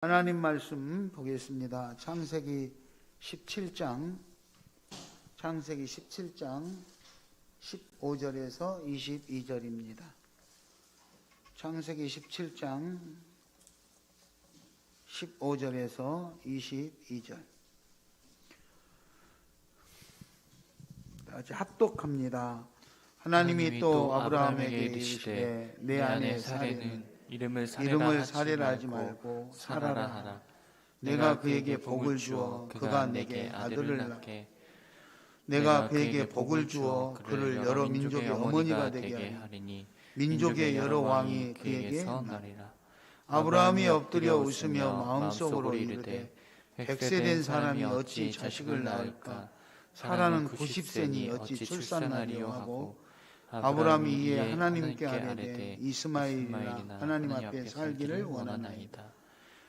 하나님 말씀 보겠습니다. 창세기 17장 15절에서 22절입니다. 창세기 17장 15절에서 22절. 다시 합독합니다. 하나님이 또 아브라함에게 이르시되 내 안에 사례는 이름을 살해라 하지 말고 살아라 하라. 내가 그에게 복을 주어 그가 내게 아들을 낳게 내가 그에게 복을 주어 그를 여러 민족의 어머니가 되게 하리니 민족의 여러 왕이 그에게 나리라. 아브라함이 엎드려 웃으며 마음속으로 이르되 100세 된 사람이 어찌 자식을 낳을까? 사라는 90세니 어찌 출산하리요 하고 아브라함이 이에 하나님께 아뢰되 이스마엘이나 하나님 앞에 살기를 원하나이다.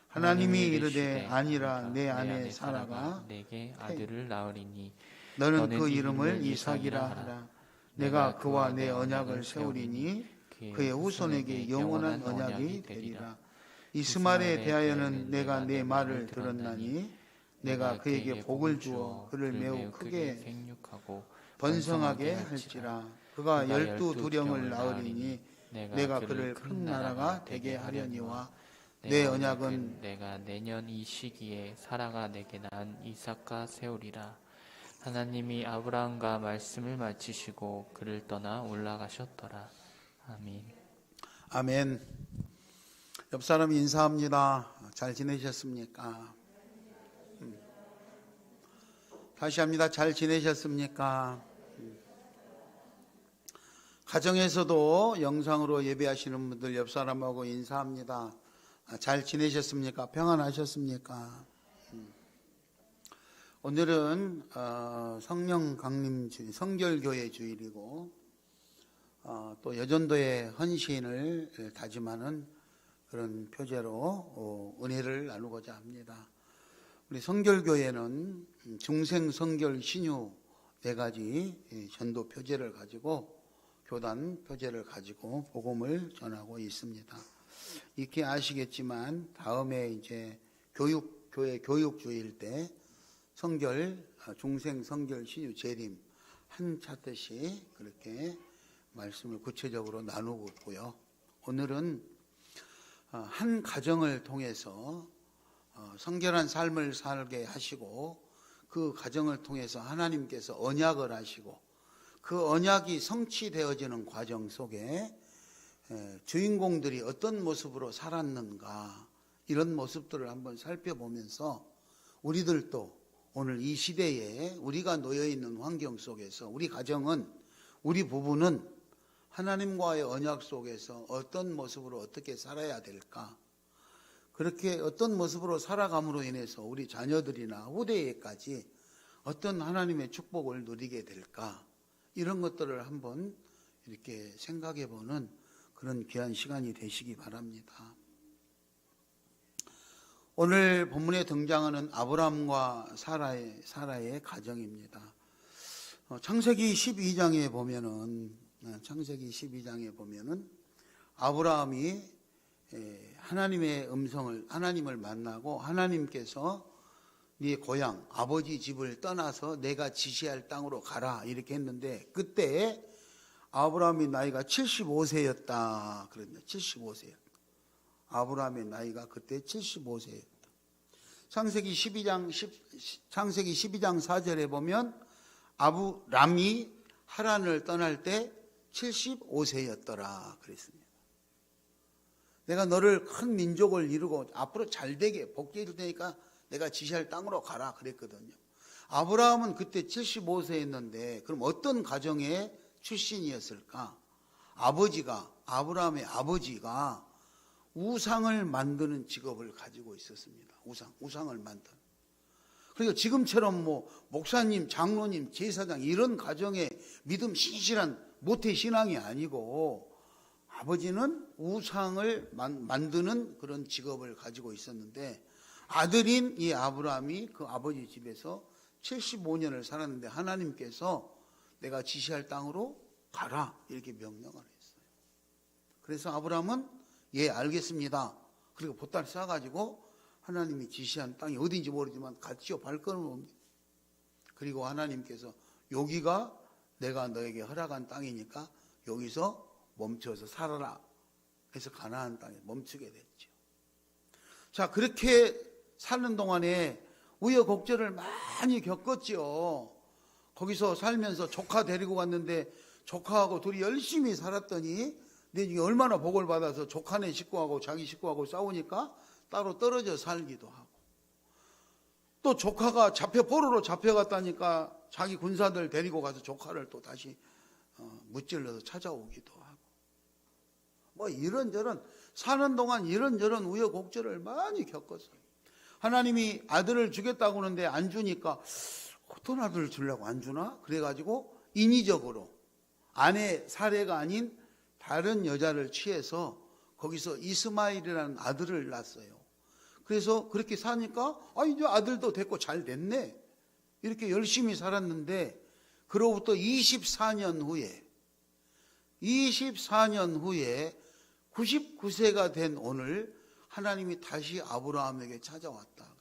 하나님이 이르되 아니라 내 아내 사라가 내게 아들을 낳으리니 너는 그 이름을 이삭이라 하라. 내가 그와 내 언약을 세우리니 그의 후손에게 영원한 언약이 되리라. 이스마엘에 대하여는 내가 내 말을 들었나니 내가 그에게 복을 주어 그를 매우 크게 생육하고 번성하게 할지라. 그가 12두령을 낳으리니 내가 그를 큰 나라가 되게 하려니와 내 언약은 내가 내년 이 시기에 사라가 내게 낳은 이삭과 세우리라. 하나님이 아브라함과 말씀을 마치시고 그를 떠나 올라가셨더라. 아멘. 아멘. 옆 사람 인사합니다. 잘 지내셨습니까? 다시 합니다. 잘 지내셨습니까? 가정에서도 영상으로 예배하시는 분들 옆 사람하고 인사합니다. 잘 지내셨습니까? 평안하셨습니까? 오늘은 성령 강림 주일, 성결교회 주일이고 또 여전도의 헌신을 다짐하는 그런 표제로 은혜를 나누고자 합니다. 우리 성결교회는 중생, 성결, 신유 4가지 전도 표제를 가지고 교단 표제를 가지고 복음을 전하고 있습니다. 이렇게 아시겠지만 다음에 이제 교회 교육주일 때 성결, 중생, 성결, 신유, 재림 한 차트씩 그렇게 말씀을 구체적으로 나누고 있고요. 오늘은 한 가정을 통해서 성결한 삶을 살게 하시고 그 가정을 통해서 하나님께서 언약을 하시고 그 언약이 성취되어지는 과정 속에 주인공들이 어떤 모습으로 살았는가 이런 모습들을 한번 살펴보면서 우리들도 오늘 이 시대에 우리가 놓여있는 환경 속에서 우리 가정은 우리 부부는 하나님과의 언약 속에서 어떤 모습으로 어떻게 살아야 될까, 그렇게 어떤 모습으로 살아감으로 인해서 우리 자녀들이나 후대에까지 어떤 하나님의 축복을 누리게 될까, 이런 것들을 한번 이렇게 생각해 보는 그런 귀한 시간이 되시기 바랍니다. 오늘 본문에 등장하는 아브라함과 사라의 가정입니다. 창세기 12장에 보면은 아브라함이 하나님의 하나님을 만나고 하나님께서 네 고향 아버지 집을 떠나서 내가 지시할 땅으로 가라 이렇게 했는데 그때 아브라함의 나이가 75세였다 그랬는데 75세였다. 아브라함의 나이가 그때 75세였다. 창세기 12장 4절에 보면 아브람이 하란을 떠날 때 75세였더라 그랬습니다. 내가 너를 큰 민족을 이루고 앞으로 잘되게 복되게 줄 테니까 내가 지시할 땅으로 가라 그랬거든요. 아브라함은 그때 75세였는데 그럼 어떤 가정의 출신이었을까? 아브라함의 아버지가 우상을 만드는 직업을 가지고 있었습니다. 우상을 만드는. 그러니까 지금처럼 목사님, 장로님, 제사장 이런 가정의 믿음 신실한 모태 신앙이 아니고 아버지는 우상을 만드는 그런 직업을 가지고 있었는데 아들인 이 아브라함이 그 아버지 집에서 75년을 살았는데 하나님께서 내가 지시할 땅으로 가라 이렇게 명령을 했어요. 그래서 아브라함은 예 알겠습니다. 그리고 보따리 싸가지고 하나님이 지시한 땅이 어딘지 모르지만 갔지요. 발걸음을 옮겨. 그리고 하나님께서 여기가 내가 너에게 허락한 땅이니까 여기서 멈춰서 살아라 해서 가나안 땅에 멈추게 됐죠. 자, 그렇게 사는 동안에 우여곡절을 많이 겪었죠. 거기서 살면서 조카 데리고 갔는데 조카하고 둘이 열심히 살았더니 나중에 얼마나 복을 받아서 조카네 식구하고 자기 식구하고 싸우니까 따로 떨어져 살기도 하고, 또 조카가 포로로 잡혀갔다니까 자기 군사들 데리고 가서 조카를 또 다시 무찔러서 찾아오기도 하고, 뭐 이런저런 사는 동안 이런저런 우여곡절을 많이 겪었어요. 하나님이 아들을 주겠다고 하는데 안 주니까 어떤 아들을 주려고 안 주나? 그래가지고 인위적으로 아내 사례가 아닌 다른 여자를 취해서 거기서 이스마엘이라는 아들을 낳았어요. 그래서 그렇게 사니까 이제 아들도 됐고 잘 됐네, 이렇게 열심히 살았는데, 그로부터 24년 후에 99세가 된 오늘 하나님이 다시 아브라함에게 찾아왔다 그랬어요.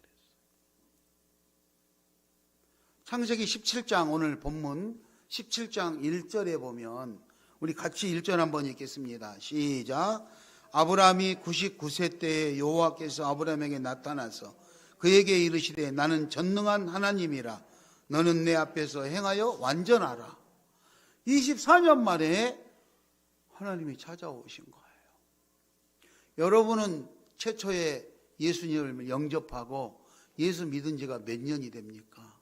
창세기 17장 오늘 본문 17장 1절에 보면 우리 같이 1절 한번 읽겠습니다. 시작. 아브라함이 99세 때에 여호와께서 아브라함에게 나타나서 그에게 이르시되 나는 전능한 하나님이라 너는 내 앞에서 행하여 완전하라. 24년 만에 하나님이 찾아오신 거예요. 여러분은 최초에 예수님을 영접하고 예수 믿은 지가 몇 년이 됩니까?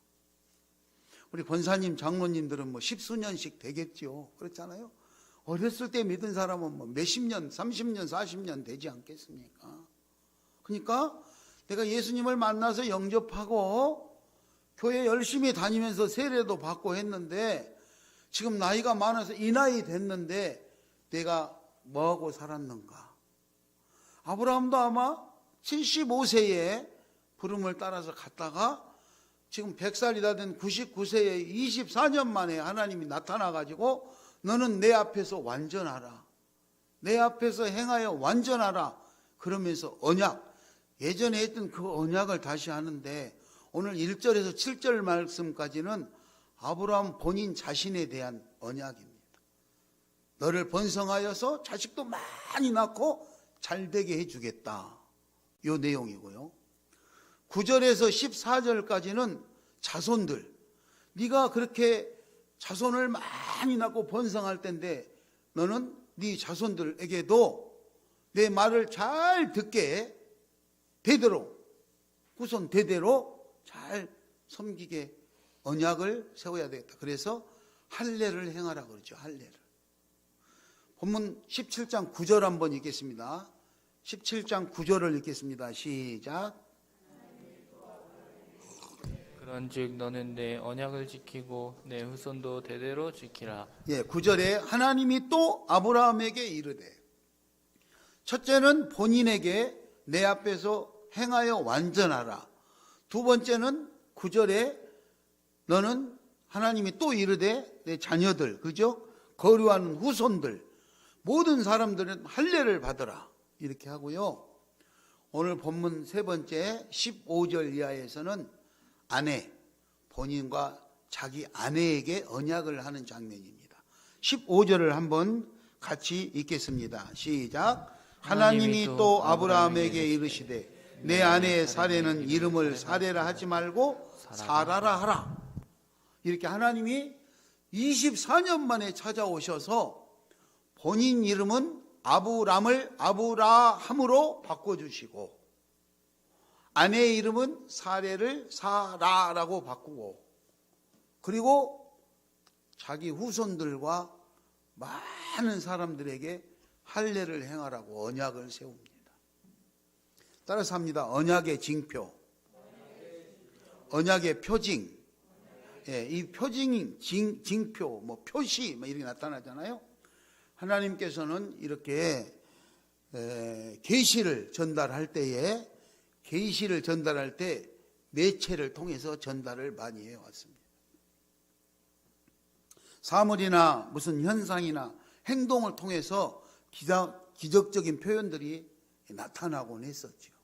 우리 권사님, 장로님들은 뭐 10수년씩 되겠죠. 그렇잖아요. 어렸을 때 믿은 사람은 뭐 몇십 년, 30년, 40년 되지 않겠습니까? 그러니까 내가 예수님을 만나서 영접하고 교회 열심히 다니면서 세례도 받고 했는데 지금 나이가 많아서 이 나이 됐는데 내가 뭐하고 살았는가? 아브라함도 아마 75세에 부름을 따라서 갔다가 지금 100살이다 된 99세에 24년 만에 하나님이 나타나가지고 너는 내 앞에서 완전하라, 내 앞에서 행하여 완전하라 그러면서 언약, 예전에 했던 그 언약을 다시 하는데 오늘 1절에서 7절 말씀까지는 아브라함 본인 자신에 대한 언약입니다. 너를 번성하여서 자식도 많이 낳고 잘되게 해주겠다, 이 내용이고요. 9절에서 14절까지는 자손들, 네가 그렇게 자손을 많이 낳고 번성할 텐데 너는 네 자손들에게도 내 말을 잘 듣게 대대로, 후손 대대로 잘 섬기게 언약을 세워야 되겠다. 그래서 할례를 행하라 그러죠. 할례를. 본문 17장 9절 한번 읽겠습니다. 17장 9절을 읽겠습니다. 시작. 그런즉 너는 내 언약을 지키고 내 후손도 대대로 지키라. 9절에 하나님이 또 아브라함에게 이르되, 첫째는 본인에게 내 앞에서 행하여 완전하라. 두 번째는 9절에 너는 하나님이 또 이르되 내 자녀들, 그죠? 거류하는 후손들, 모든 사람들은 할례를 받으라, 이렇게 하고요. 오늘 본문 세 번째 15절 이하에서는 아내, 본인과 자기 아내에게 언약을 하는 장면입니다. 15절을 한번 같이 읽겠습니다. 시작. 하나님이 또 아브라함에게 이르시되 내 아내 사레는 이름을 사레라 하지 말고 사라라 하라. 이렇게 하나님이 24년 만에 찾아오셔서 본인 이름은 아브람을 아브라함으로 바꿔주시고 아내의 이름은 사레를 사라라고 바꾸고, 그리고 자기 후손들과 많은 사람들에게 할례를 행하라고 언약을 세웁니다. 따라서 합니다. 언약의 징표, 언약의 표징. 이 표징, 징표, 뭐 표시, 뭐 이렇게 나타나잖아요. 하나님께서는 이렇게 계시를 전달할 때에 계시를 전달할 때 매체를 통해서 전달을 많이 해왔습니다. 사물이나 무슨 현상이나 행동을 통해서 기적적인 표현들이 나타나곤 했었죠.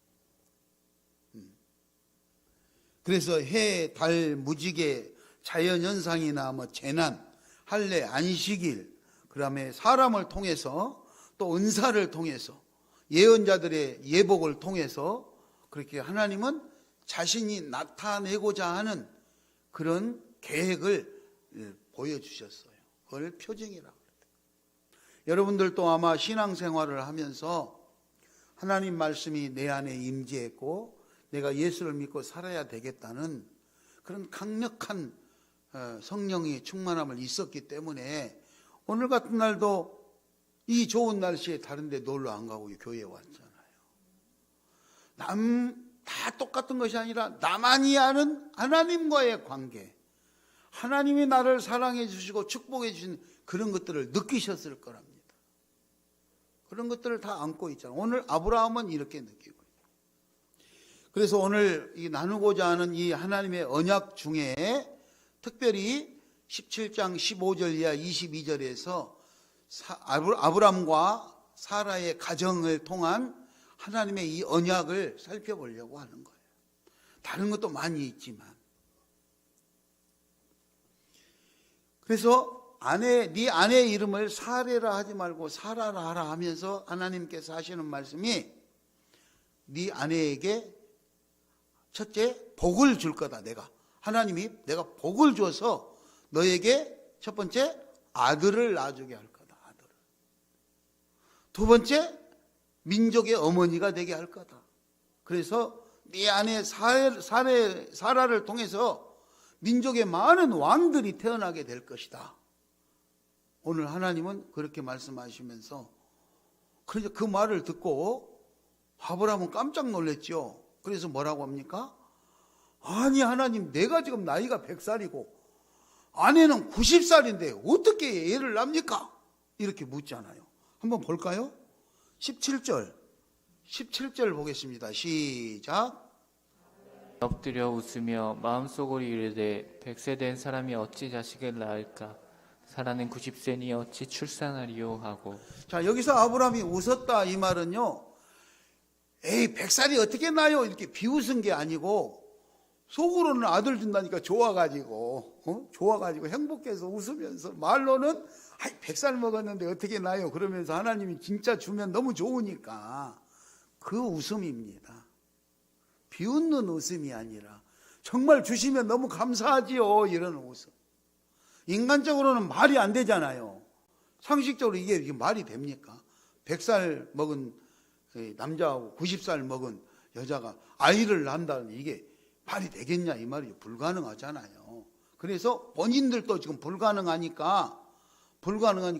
그래서 해, 달, 무지개, 자연현상이나 뭐 재난, 할례, 안식일, 그 다음에 사람을 통해서 또 은사를 통해서 예언자들의 예복을 통해서 그렇게 하나님은 자신이 나타내고자 하는 그런 계획을 보여주셨어요. 그걸 표징이라고 합니다. 여러분들도 아마 신앙생활을 하면서 하나님 말씀이 내 안에 임재했고 내가 예수를 믿고 살아야 되겠다는 그런 강력한 성령의 충만함을 있었기 때문에 오늘 같은 날도 이 좋은 날씨에 다른 데 놀러 안 가고 교회에 왔잖아요. 다 똑같은 것이 아니라 나만이 아는 하나님과의 관계, 하나님이 나를 사랑해 주시고 축복해 주신 그런 것들을 느끼셨을 거랍니다. 그런 것들을 다 안고 있잖아요. 오늘 아브라함은 이렇게 느끼고 있어요. 그래서 오늘 이 나누고자 하는 이 하나님의 언약 중에 특별히 17장 15절 이하 22절에서 아브라함과 사라의 가정을 통한 하나님의 이 언약을 살펴보려고 하는 거예요. 다른 것도 많이 있지만. 그래서 네 아내의 이름을 사레라 하지 말고 사라라 하라 하면서 하나님께서 하시는 말씀이 네 아내에게 첫째 복을 줄 거다. 하나님이 내가 복을 줘서 너에게 첫 번째 아들을 낳아주게 할 거다. 아들을. 두 번째 민족의 어머니가 되게 할 거다. 그래서 네 아내 사라를 통해서 민족의 많은 왕들이 태어나게 될 것이다. 오늘 하나님은 그렇게 말씀하시면서 그 말을 듣고 아브라함은 깜짝 놀랐죠. 그래서 뭐라고 합니까? 아니 하나님, 내가 지금 나이가 100살이고 아내는 90살인데 어떻게 애를 낳습니까? 이렇게 묻잖아요. 한번 볼까요? 17절 보겠습니다. 시작. 엎드려 웃으며 마음속으로 이르되 100세 된 사람이 어찌 자식을 낳을까? 사라는 90세니 어찌 출산하리요 하고. 자, 여기서 아브라함이 웃었다 이 말은요, 에이 100살이 어떻게 나요? 이렇게 비웃은 게 아니고 속으로는 아들 준다니까 좋아가지고 행복해서 웃으면서, 말로는 100살 먹었는데 어떻게 나요? 그러면서 하나님이 진짜 주면 너무 좋으니까 그 웃음입니다. 비웃는 웃음이 아니라 정말 주시면 너무 감사하지요, 이런 웃음. 인간적으로는 말이 안 되잖아요. 상식적으로 이게 말이 됩니까? 100살 먹은 남자하고 90살 먹은 여자가 아이를 낳는다는 이게 말이 되겠냐 이 말이죠. 불가능하잖아요. 그래서 본인들도 지금 불가능하니까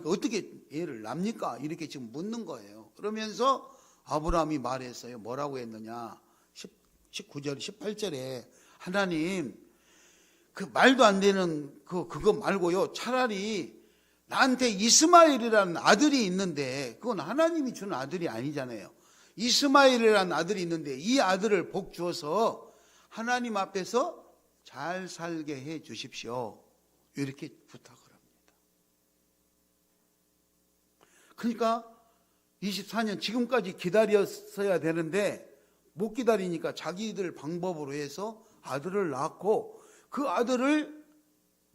어떻게 애를 낳습니까? 이렇게 지금 묻는 거예요. 그러면서 아브라함이 말했어요. 뭐라고 했느냐? 19절, 18절에 하나님, 그 말도 안 되는 그거 말고요, 차라리 나한테 이스마엘이라는 아들이 있는데, 그건 하나님이 주는 아들이 아니잖아요. 이스마엘이라는 아들이 있는데 이 아들을 복 주어서 하나님 앞에서 잘 살게 해 주십시오. 이렇게 부탁을 합니다. 그러니까 24년 지금까지 기다렸어야 되는데 못 기다리니까 자기들 방법으로 해서 아들을 낳고 그 아들을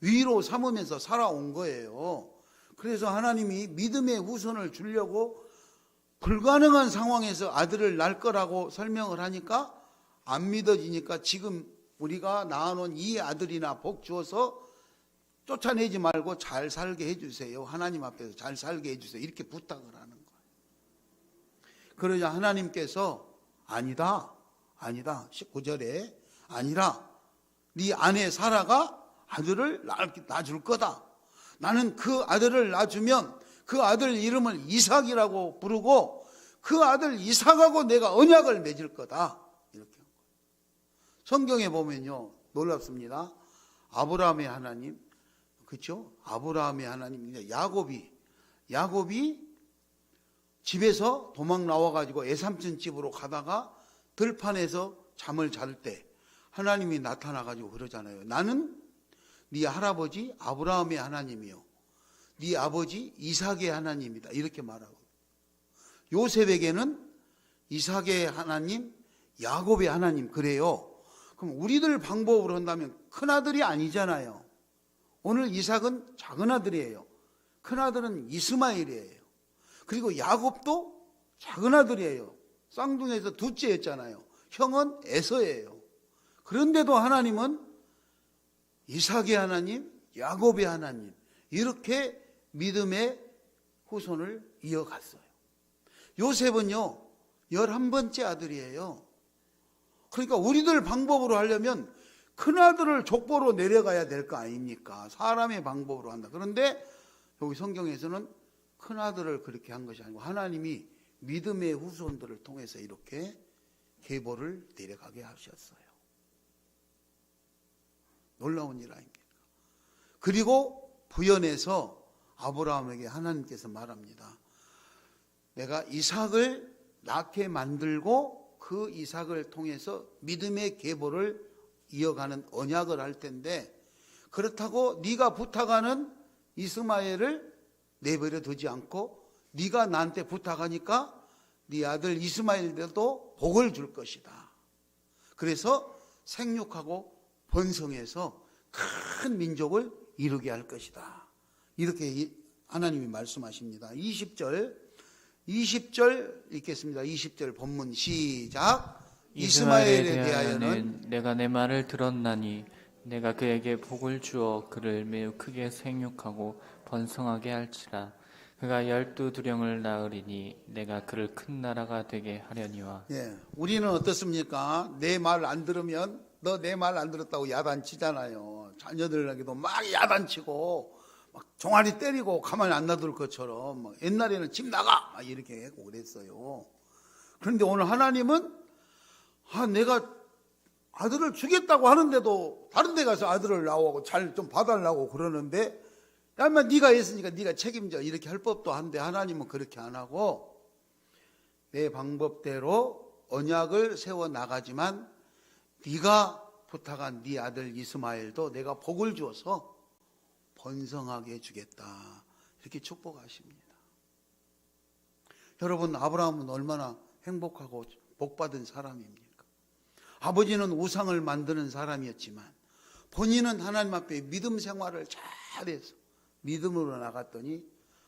위로 삼으면서 살아온 거예요. 그래서 하나님이 믿음의 후손을 주려고 불가능한 상황에서 아들을 낳을 거라고 설명을 하니까 안 믿어지니까 지금 우리가 낳아놓은 이 아들이나 복 주어서 쫓아내지 말고 잘 살게 해주세요. 하나님 앞에서 잘 살게 해주세요. 이렇게 부탁을 하는 거예요. 그러자 하나님께서 아니다. 19절에 아니라 네 아내 사라가 아들을 낳아줄 거다. 나는 그 아들을 낳아주면 그 아들 이름을 이삭이라고 부르고 그 아들 이삭하고 내가 언약을 맺을 거다. 이렇게 한 거예요. 성경에 보면요, 놀랍습니다. 아브라함의 하나님, 그렇죠? 아브라함의 하나님, 야곱이 집에서 도망 나와가지고 애삼촌 집으로 가다가 들판에서 잠을 잘 때 하나님이 나타나가지고 그러잖아요. 나는 네 할아버지 아브라함의 하나님이요, 네 아버지 이삭의 하나님이다. 이렇게 말하고, 요셉에게는 이삭의 하나님, 야곱의 하나님, 그래요. 그럼 우리들 방법으로 한다면 큰아들이 아니잖아요. 오늘 이삭은 작은 아들이에요. 큰아들은 이스마엘이에요. 그리고 야곱도 작은 아들이에요. 쌍둥이에서 둘째였잖아요. 형은 에서예요. 그런데도 하나님은 이삭의 하나님, 야곱의 하나님, 이렇게 믿음의 후손을 이어갔어요. 요셉은요 11번째 아들이에요. 그러니까 우리들 방법으로 하려면 큰아들을 족보로 내려가야 될 거 아닙니까? 사람의 방법으로 한다. 그런데 여기 성경에서는 큰아들을 그렇게 한 것이 아니고 하나님이 믿음의 후손들을 통해서 이렇게 계보를 내려가게 하셨어요. 놀라운 일 아닙니까? 그리고 부연해서 아브라함에게 하나님께서 말합니다. 내가 이삭을 낳게 만들고 그 이삭을 통해서 믿음의 계보를 이어가는 언약을 할 텐데 그렇다고 네가 부탁하는 이스마엘을 내버려 두지 않고 네가 나한테 부탁하니까 네 아들 이스마엘에도 복을 줄 것이다. 그래서 생육하고 번성해서 큰 민족을 이루게 할 것이다. 이렇게 하나님이 말씀하십니다. 20절 읽겠습니다. 20절 본문 시작. 이스마엘에 대하여는 내가 내 말을 들었나니 내가 그에게 복을 주어 그를 매우 크게 생육하고 번성하게 할지라. 그가 12두령을 낳으리니 내가 그를 큰 나라가 되게 하려니와. 예, 우리는 어떻습니까? 내 말 안 들으면 너 내 말 안 들었다고 야단치잖아요. 자녀들에게도 막 야단치고 막 종아리 때리고 가만히 안 놔둘 것처럼 막 옛날에는 집 나가 막 이렇게 하고 그랬어요. 그런데 오늘 하나님은 내가 아들을 주겠다고 하는데도 다른 데 가서 아들을 낳고 잘 좀 봐달라고 그러는데 야, 인마 네가 했으니까 네가 책임져 이렇게 할 법도 한데 하나님은 그렇게 안 하고 내 방법대로 언약을 세워 나가지만 네가 부탁한 네 아들 이스마엘도 내가 복을 주어서 번성하게 해주겠다 이렇게 축복하십니다. 여러분 아브라함은 얼마나 행복하고 복받은 사람입니까? 아버지는 우상을 만드는 사람이었지만 본인은 하나님 앞에 믿음 생활을 잘해서 믿음으로 나갔더니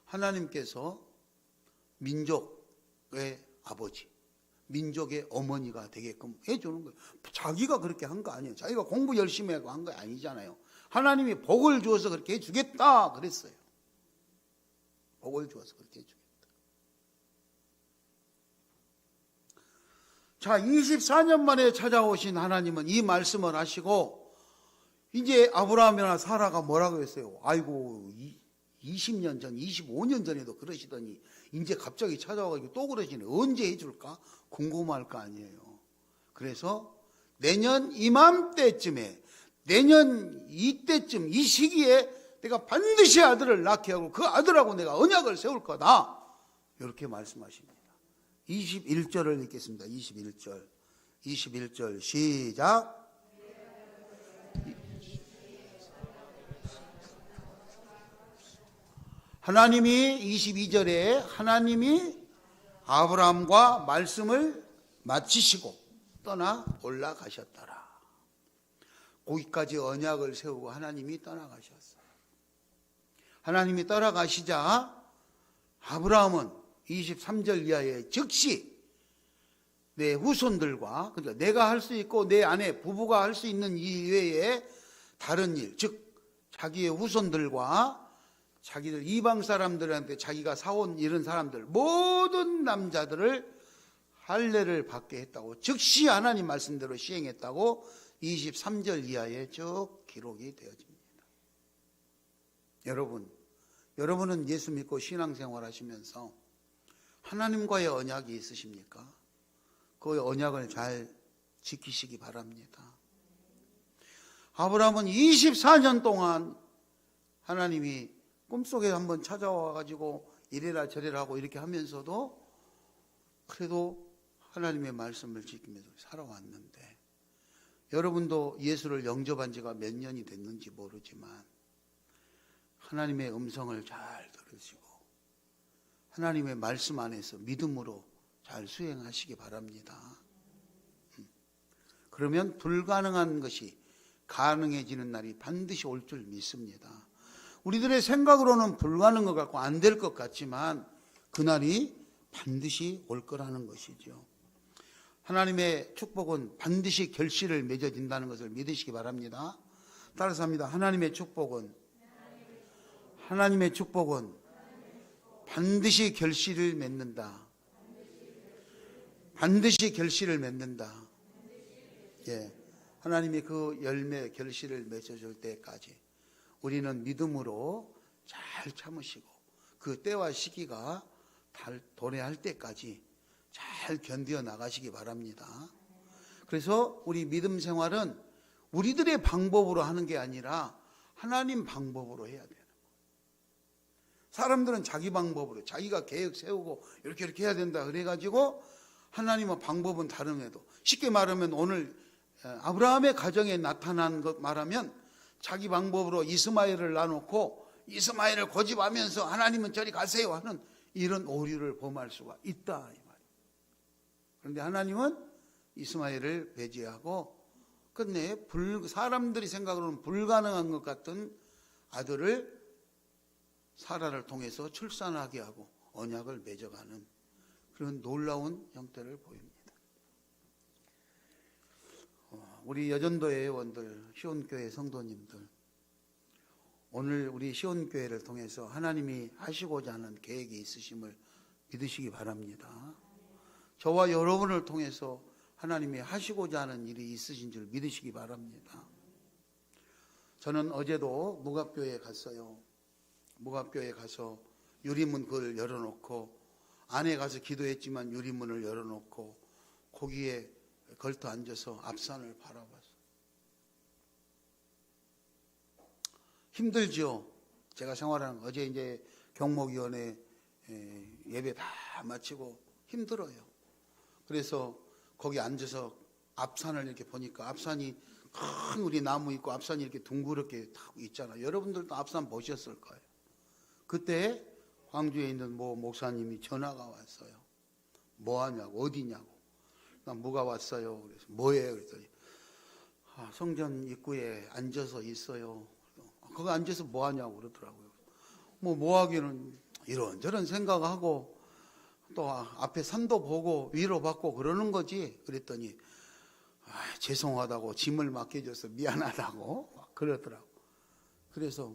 하나님께서 민족의 아버지, 민족의 어머니가 되게끔 해주는 거예요. 자기가 그렇게 한 거 아니에요. 자기가 공부 열심히 하고 한 거 아니잖아요. 하나님이 복을 주어서 그렇게 해주겠다 그랬어요. 복을 주어서 그렇게 해주겠다. 자, 24년 만에 찾아오신 하나님은 이 말씀을 하시고 이제 아브라함이나 사라가 뭐라고 했어요? 아이고 20년 전, 25년 전에도 그러시더니 이제 갑자기 찾아와가지고 또 그러시네. 언제 해줄까? 궁금할 거 아니에요. 그래서 내년 이맘때쯤에 내년 이때쯤 이 시기에 내가 반드시 아들을 낳게 하고 그 아들하고 내가 언약을 세울 거다. 이렇게 말씀하십니다. 21절을 읽겠습니다. 21절 시작. 하나님이 22절에 하나님이 아브라함과 말씀을 마치시고 떠나 올라가셨더라. 거기까지 언약을 세우고 하나님이 떠나가셨어요. 하나님이 떠나가시자 아브라함은 23절 이하에 즉시 내 후손들과 그러니까 내가 할 수 있고 내 아내 부부가 할 수 있는 이외에 다른 일, 즉 자기의 후손들과 자기들 이방 사람들한테 자기가 사온 이런 사람들 모든 남자들을 할례를 받게 했다고 즉시 하나님 말씀대로 시행했다고 23절 이하에 쭉 기록이 되어집니다. 여러분은 예수 믿고 신앙생활 하시면서 하나님과의 언약이 있으십니까? 그 언약을 잘 지키시기 바랍니다. 아브라함은 24년 동안 하나님이 꿈속에 한번 찾아와가지고 이래라 저래라 하고 이렇게 하면서도 그래도 하나님의 말씀을 지키면서 살아왔는데 여러분도 예수를 영접한 지가 몇 년이 됐는지 모르지만 하나님의 음성을 잘 들으시고 하나님의 말씀 안에서 믿음으로 잘 수행하시기 바랍니다. 그러면 불가능한 것이 가능해지는 날이 반드시 올 줄 믿습니다. 우리들의 생각으로는 불가능한 것 같고 안 될 것 같지만 그날이 반드시 올 거라는 것이죠. 하나님의 축복은 반드시 결실을 맺어진다는 것을 믿으시기 바랍니다. 따라서 합니다. 하나님의 축복은 반드시 결실을 맺는다. 반드시 결실을 맺는다. 예, 하나님이 그 열매 결실을 맺어줄 때까지 우리는 믿음으로 잘 참으시고 그 때와 시기가 도래할 때까지 잘 견디어 나가시기 바랍니다. 그래서 우리 믿음 생활은 우리들의 방법으로 하는 게 아니라 하나님 방법으로 해야 돼요. 사람들은 자기 방법으로 자기가 계획 세우고 이렇게 해야 된다 그래가지고 하나님의 방법은 다름에도 쉽게 말하면 오늘 아브라함의 가정에 나타난 것 말하면 자기 방법으로 이스마엘을 놔놓고 이스마엘을 고집하면서 하나님은 저리 가세요 하는 이런 오류를 범할 수가 있다 이 말이에요. 그런데 하나님은 이스마엘을 배제하고 끝내 사람들이 생각으로는 불가능한 것 같은 아들을 사라를 통해서 출산하게 하고 언약을 맺어가는 그런 놀라운 형태를 보입니다. 우리 여전도의 회원들, 시온교회 성도님들, 오늘 우리 시온교회를 통해서 하나님이 하시고자 하는 계획이 있으심을 믿으시기 바랍니다. 저와 여러분을 통해서 하나님이 하시고자 하는 일이 있으신 줄 믿으시기 바랍니다. 저는 어제도 무갑교회에 갔어요. 무갑교회에 가서 유리문 그걸 열어놓고 안에 가서 기도했지만 유리문을 열어놓고 거기에 걸터 앉아서 앞산을 바라봤어요. 힘들죠. 제가 생활하는 어제 이제 경목위원회 예배 다 마치고 힘들어요. 그래서 거기 앉아서 앞산을 이렇게 보니까 앞산이 큰 우리 나무 있고 앞산이 이렇게 둥그렇게 딱 있잖아요. 여러분들도 앞산 보셨을 거예요. 그때 광주에 있는 모 목사님이 전화가 왔어요. 뭐 하냐고, 어디냐고. 나 뭐가 왔어요. 그래서 뭐예요? 그랬더니 성전 입구에 앉아서 있어요. 거기 앉아서 뭐 하냐고 그러더라고요. 뭐 하기는 이런저런 생각하고 또 앞에 산도 보고 위로 받고 그러는 거지. 그랬더니 죄송하다고 짐을 맡겨줘서 미안하다고 그러더라고. 그래서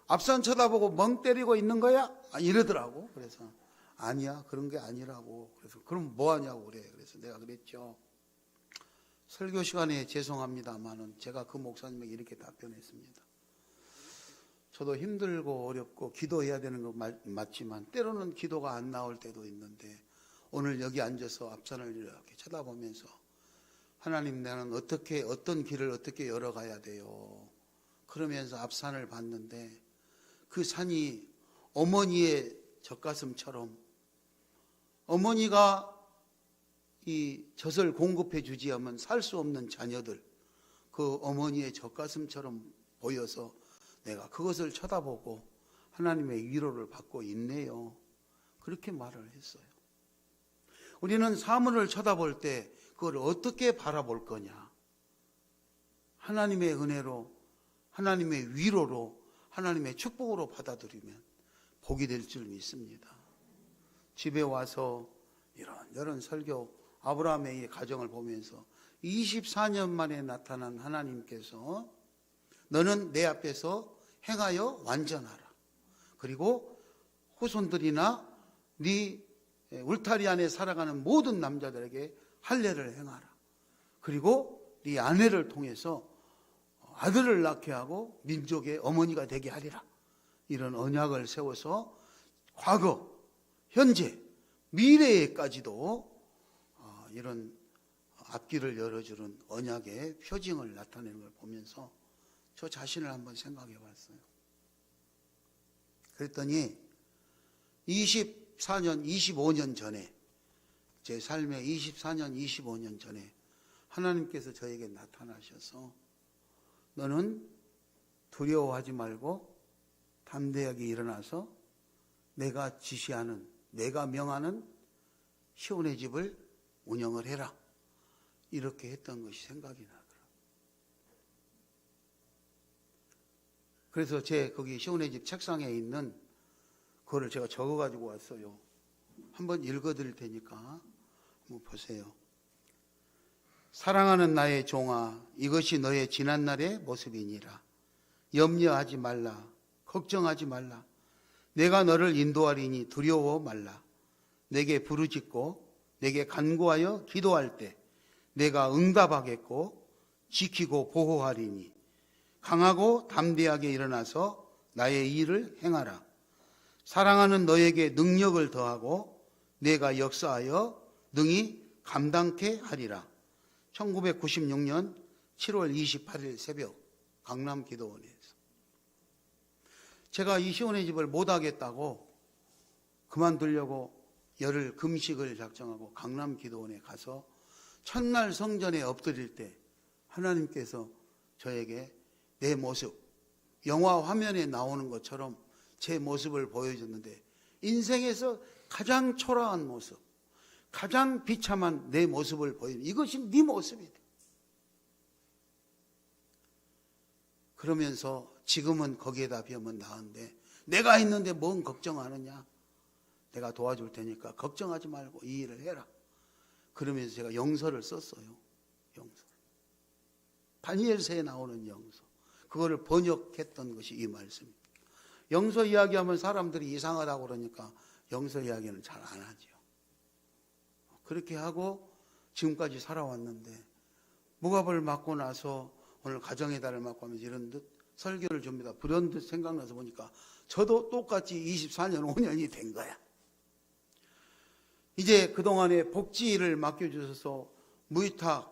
앞산 쳐다보고 멍 때리고 있는 거야? 이러더라고. 그래서 아니야, 그런 게 아니라고. 그래서 그럼 뭐 하냐고 그래. 그래서 내가 그랬죠. 설교 시간에 죄송합니다만은 제가 그 목사님에게 이렇게 답변했습니다. 저도 힘들고 어렵고 기도해야 되는 거 맞지만 때로는 기도가 안 나올 때도 있는데 오늘 여기 앉아서 앞산을 이렇게 쳐다보면서 하나님, 나는 어떤 길을 어떻게 열어가야 돼요? 그러면서 앞산을 봤는데 그 산이 어머니의 젖가슴처럼, 어머니가 이 젖을 공급해 주지 않으면 살 수 없는 자녀들, 그 어머니의 젖가슴처럼 보여서 내가 그것을 쳐다보고 하나님의 위로를 받고 있네요. 그렇게 말을 했어요. 우리는 사물을 쳐다볼 때 그걸 어떻게 바라볼 거냐? 하나님의 은혜로, 하나님의 위로로, 하나님의 축복으로 받아들이면 복이 될 줄 믿습니다. 집에 와서 이런 설교, 아브라함의 가정을 보면서 24년 만에 나타난 하나님께서 너는 내 앞에서 행하여 완전하라. 그리고 후손들이나 네 울타리 안에 살아가는 모든 남자들에게 할례를 행하라. 그리고 네 아내를 통해서 아들을 낳게 하고 민족의 어머니가 되게 하리라. 이런 언약을 세워서 과거, 현재, 미래에까지도 이런 앞길을 열어주는 언약의 표징을 나타내는 걸 보면서 저 자신을 한번 생각해 봤어요. 그랬더니 24년, 25년 전에, 제 삶의 24년, 25년 전에 하나님께서 저에게 나타나셔서 너는 두려워하지 말고 담대하게 일어나서 내가 지시하는, 내가 명하는 시온의 집을 운영을 해라. 이렇게 했던 것이 생각이 나더라고요. 그래서 제 거기 시온의 집 책상에 있는 그거를 제가 적어가지고 왔어요. 한번 읽어드릴 테니까 한번 보세요. 사랑하는 나의 종아, 이것이 너의 지난날의 모습이니라. 염려하지 말라. 걱정하지 말라. 내가 너를 인도하리니 두려워 말라. 내게 부르짖고 내게 간구하여 기도할 때 내가 응답하겠고 지키고 보호하리니 강하고 담대하게 일어나서 나의 일을 행하라. 사랑하는 너에게 능력을 더하고 내가 역사하여 능히 감당케 하리라. 1996년 7월 28일 새벽 강남 기도원에서 제가 이 시온의 집을 못하겠다고 그만두려고 열흘 금식을 작정하고 강남 기도원에 가서 첫날 성전에 엎드릴 때 하나님께서 저에게 내 모습, 영화 화면에 나오는 것처럼 제 모습을 보여줬는데 인생에서 가장 초라한 모습, 가장 비참한 내 모습을 보여주는 이것이 네 모습이다. 그러면서 지금은 거기에다 비하면 나은데 내가 있는데 뭔 걱정하느냐? 내가 도와줄 테니까 걱정하지 말고 이 일을 해라. 그러면서 제가 영서를 썼어요. 영서. 다니엘서에 나오는 영서. 그거를 번역했던 것이 이 말씀입니다. 영서 이야기하면 사람들이 이상하다고 그러니까 영서 이야기는 잘 안 하죠. 그렇게 하고 지금까지 살아왔는데 무갑을 맞고 나서 오늘 가정의 달을 맞고 하면서 이런 듯 설교를 줍니다. 불현듯 생각나서 보니까 저도 똑같이 24년 5년이 된 거야. 이제 그동안에 복지를 맡겨주셔서 무위탁,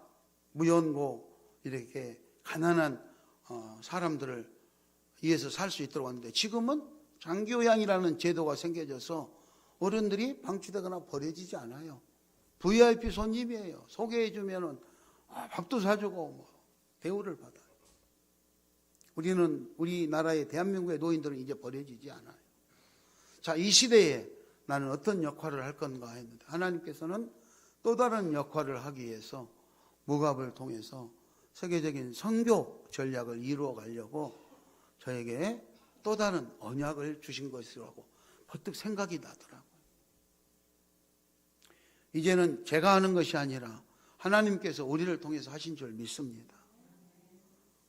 무연고 이렇게 가난한 사람들을 위해서 살 수 있도록 하는데 지금은 장기요양이라는 제도가 생겨져서 어른들이 방치되거나 버려지지 않아요. VIP 손님이에요. 소개해주면 밥도 사주고 대우를 받아요. 우리나라의 대한민국의 노인들은 이제 버려지지 않아요. 자, 이 시대에 나는 어떤 역할을 할 건가 했는데 하나님께서는 또 다른 역할을 하기 위해서 무갑을 통해서 세계적인 선교 전략을 이루어 가려고 저에게 또 다른 언약을 주신 것이라고 퍼뜩 생각이 나더라고요. 이제는 제가 하는 것이 아니라 하나님께서 우리를 통해서 하신 줄 믿습니다.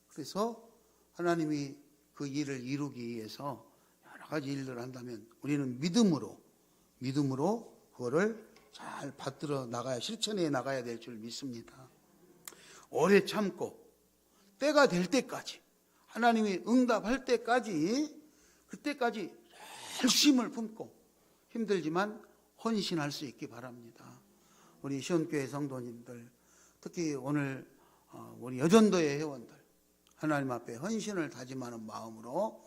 그래서 하나님이 그 일을 이루기 위해서 여러 가지 일들을 한다면 우리는 믿음으로 그거를 잘 받들어 나가야, 실천해 나가야 될 줄 믿습니다. 오래 참고 때가 될 때까지, 하나님이 응답할 때까지, 그때까지 열심을 품고 힘들지만 헌신할 수 있기 바랍니다. 우리 시온교회 성도님들, 특히 오늘 우리 여전도의 회원들, 하나님 앞에 헌신을 다짐하는 마음으로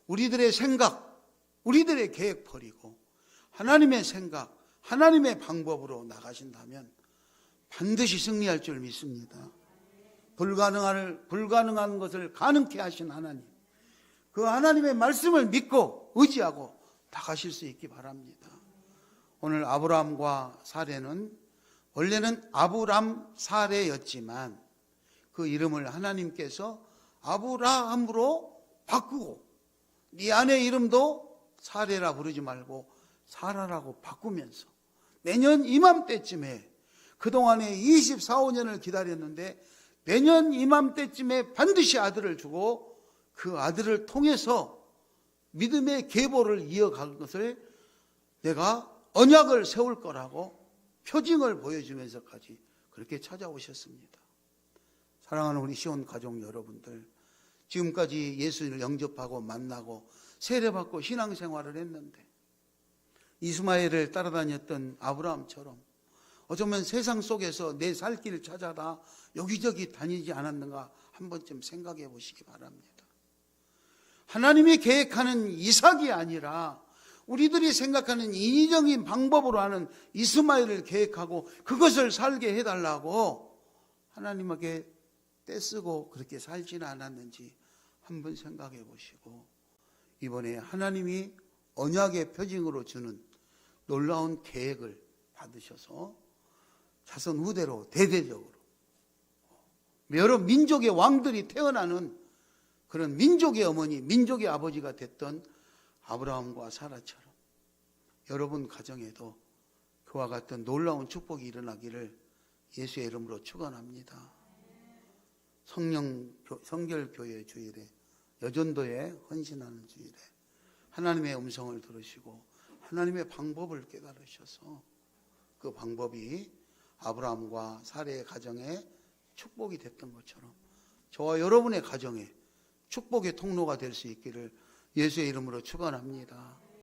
우리들의 생각, 우리들의 계획 버리고 하나님의 생각, 하나님의 방법으로 나가신다면 반드시 승리할 줄 믿습니다. 불가능한 것을 가능케 하신 하나님, 그 하나님의 말씀을 믿고 의지하고 나가실 수 있기 바랍니다. 오늘 아브라함과 사레는 원래는 아브람 사레였지만 그 이름을 하나님께서 아브라함으로 바꾸고 네 아내 이름도 사레라 부르지 말고 사라라고 바꾸면서 내년 이맘때쯤에 그동안에 24, 5년을 기다렸는데 내년 이맘때쯤에 반드시 아들을 주고 그 아들을 통해서 믿음의 계보를 이어갈 것을 내가 언약을 세울 거라고 표징을 보여주면서까지 그렇게 찾아오셨습니다. 사랑하는 우리 시온 가족 여러분들, 지금까지 예수를 영접하고 만나고 세례받고 신앙생활을 했는데 이스마엘을 따라다녔던 아브라함처럼 어쩌면 세상 속에서 내 살 길을 찾아다 여기저기 다니지 않았는가 한 번쯤 생각해 보시기 바랍니다. 하나님이 계획하는 이삭이 아니라 우리들이 생각하는 인위적인 방법으로 하는 이스마엘을 계획하고 그것을 살게 해달라고 하나님에게 떼쓰고 그렇게 살지는 않았는지 한번 생각해 보시고 이번에 하나님이 언약의 표징으로 주는 놀라운 계획을 받으셔서 자손 후대로 대대적으로 여러 민족의 왕들이 태어나는 그런 민족의 어머니, 민족의 아버지가 됐던 아브라함과 사라처럼 여러분 가정에도 그와 같은 놀라운 축복이 일어나기를 예수의 이름으로 축원합니다. 성결교회 주일에, 여전도에 헌신하는 주일에 하나님의 음성을 들으시고 하나님의 방법을 깨달으셔서 그 방법이 아브라함과 사라의 가정에 축복이 됐던 것처럼 저와 여러분의 가정에 축복의 통로가 될 수 있기를 예수의 이름으로 축원합니다.